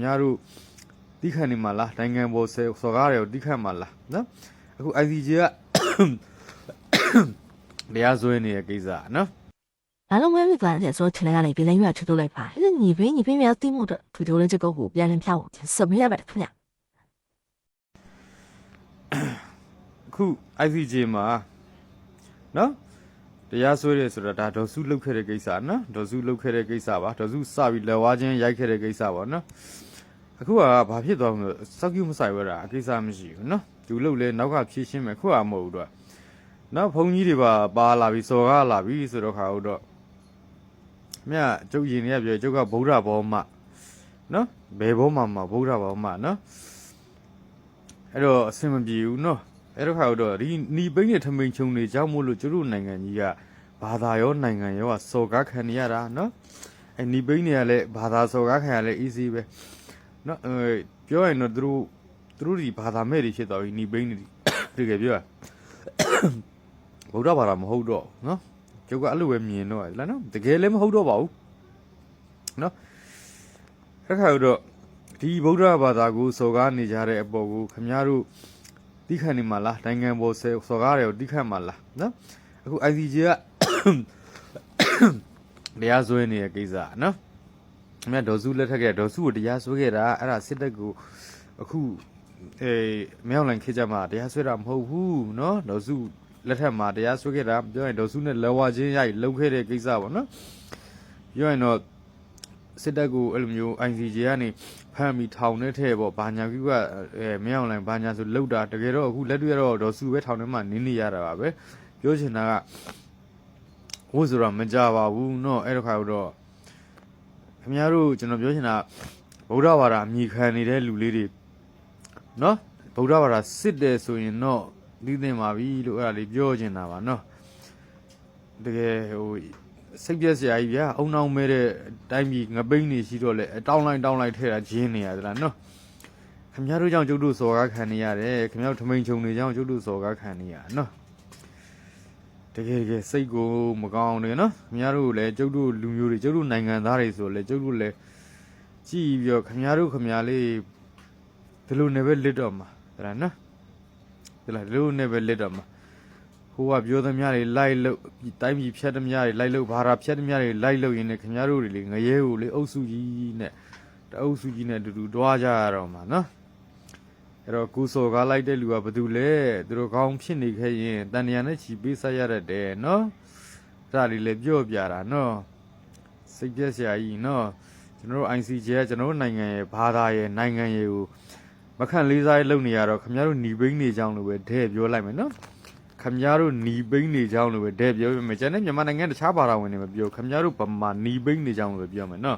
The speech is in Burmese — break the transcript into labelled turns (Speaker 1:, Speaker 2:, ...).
Speaker 1: များတို့တိခတ်နေမှာလားနိုင်ငံပေါ်စော်ကားတွေကိုတိခတ်မှာလားနော်အခု ICJ ကတရားစွဲနေတဲ့ကိစ္စနော်
Speaker 2: 然后我也没管，说起来了，别人越吃都来怕，你别要对目的，推头的这个股别人骗我，什么也白出来。
Speaker 1: အခု ICJ မှာနော်တရားစွဲတယ်ဆိုတော့ဒါဒေါ်စုလုတ်ခဲ့တဲ့ကိစ္စနော်ဒေါ်စုလုတ်ခဲ့တဲ့ကိစ္စပါဒေါ်စုစပြီးလက်ဝါးချင်းရိုက်ခဲ့တဲ့ကိစ္စပါနော်အခုကဘာဖြစ်သွားမလို့စောက်ကျူးမဆိုင်ဝဲတာအကိစ္စမရှိဘူးနော်သူလုတ်လဲနောက်ကဖြည့်ရှင်းမယ်ခုကမဟုတ်ဘူးတော့နော်ဘုံကြီးတွေပါလာပြီးစော်ကားလာပြီးဆိုတော့ခါတော့မြတ်ကျုပ်ရင်တွေကပြောကျုပ်ကဗုဒ္ဓဘောမနော်ဘယ်ဘောမှာဗုဒ္ဓဘောမနော်အဲ့တော့အဆင်မပြေဘူးနော်အဲ့တော့ခါတော့ဒီနီပိန်းနဲ့ထမိန်ချုံတွေကြောက်မို့လို့ကျတို့နိုင်ငံကြီးကဘာသာရောနိုင်ငံရောကစော်ကားခံနေရတာနော်အဲ့နီပိန်းတွေကလည်းဘာသာစော်ကားခံရလဲ easy ပဲနော်ပြောရင်တော့သူတို့ဒီဘာသာမဲ့တွေဖြစ်သွားပြီနီပိန်းတွေတကယ်ပြောဗုဒ္ဓဘာသာမဟုတ်တော့နော်ကျုပ်ကအဲ့လိုပဲမြင်တော့လားနော်တကယ်လည်းမဟုတ်တော့ပါဘူးနော်အဲ့ခါတော့ဒီဗုဒ္ဓဘာသာကိုစော်ကားနေကြတဲ့အပေါ်ကိုခင်ဗျားတို့တိခတ်နေမှာလားနိုင်ငံပေါ်စော်ကားတွေကိုတိခတ်မှာလားနော်အခု ICJ ကတရားစွဲနေတဲ့ကိစ္စနော်ခင်ဗျာဒေါ်စုလက်ထက်ကဒေါ်စုကိုတရားစွဲခဲ့တာအဲ့ဒါစစ်တပ်ကိုအခုမြောက်လိုင်ခေတ်ကြမှာတရားစွဲတာမဟုတ်ဘူးနော်ဒေါ်စုလက်ထက်မှာတရားစွဲခဲ့တာပြောရင်ဒေါ်စုနဲ့လက်ဝါချင်းရိုက်လှုပ်ခဲ့တဲ့ကိစ္စပေါ့နော်ပြောရင်တော့စစ်တပ်ကိုအဲ့လိုမျိုး ICJ ကနေဖမ်းပြီးထောင်ထဲထဲပေါ့ဘာညာကြီးကမင်းအောင်လိုင်ဘာညာဆိုလှုပ်တာတကယ်တော့အခုလက်တွေ့တော့ဒေါ်စုပဲထောင်ထဲမှာနင်းနေရတာပါပဲပြောချင်တာကဝို့ဆိုတော့မကြပါဘူးเนาะအဲ့တော့ခါတော့ခင်ဗျားတို့ကျွန်တော်ပြောချင်တာဗုဒ္ဓဘာသာအမိခံနေတဲ့လူလေးတွေเนาะဗုဒ္ဓဘာသာစစ်တယ်ဆိုရင်တော့သိသိမှာပြီလို့အဲ့ဒါလေးပြောချင်တာပါเนาะတကယ်ဟိုစိတ်ပြက်စရာကြီးဗျာအုံနောင်မဲတဲ့တိုင်းပြည်ငပိန်းနေရှိတော့လေတောင်းလိုက်ထဲတာဂျင်းနေရသလားနော်ခင်ဗျားတို့ကြောင့်ကျုပ်တို့စော်ကားခံနေရတယ်ခင်ဗျားတို့ထမိန်ချုံတွေကြောင့်ကျုပ်တို့စော်ကားခံနေရနော်တကယ်စိတ်ကိုမကောင်းတယ်နော်ခင်ဗျားတို့လည်းကျုပ်တို့လူမျိုးတွေကျုပ်တို့နိုင်ငံသားတွေဆိုလေကျုပ်တို့လည်းကြည်ပြီးတော့ခင်ဗျားလေးဒီလိုနဲ့ပဲလစ်တော့မှာဟဲ့လားနော်ဒီလိုနဲ့ပဲလစ်တော့မှာဟိုကပြောသမျှတွေလိုက်လို့တိုင်းပြည်ဖြတ်သမျှတွေလိုက်လို့ဘာသာဖြတ်သမျှတွေလိုက်လို့ရင်းနဲ့ခင်ဗျားတို့တွေလေငရဲကိုလေအုပ်စုကြီးနဲ့တအုပ်စုကြီးနဲ့အတူတူတွားကြရတော့မှာနော်အဲ့တော့ကိုစော်ကားလိုက်တဲ့လူကဘာတူလဲသူတို့ကောင်းဖြစ်နေခဲ့ရင်တန်တရာနဲ့ချီပေးဆက်ရတတ်တယ်နော်အဲ့ဒါလေးလေပြောပြတာနော်စိတ်ပြက်စရာကြီးနော်ကျွန်တော်တို့ ICJ ကကျွန်တော်တို့နိုင်ငံရဲ့ဘာသာရဲ့နိုင်ငံရဲ့ကိုမခန့်လေးစားရေးလုပ်နေရတော့ခင်ဗျားတို့หนีပိန်းနေကြောင်းလို့ပဲဒဲ့ပြောလိုက်မယ်နော်ခမများတို့หนีပိန်းနေကြောင်းလို့ပဲတဲ့ပြောပြမယ်ကျန်တဲ့မြန်မာနိုင်ငံတခြားဘာသာဝင်တွေမပြောခမများတို့ဗမာหนีပိန်းနေကြောင်းလို့ပဲပြောမယ်နော်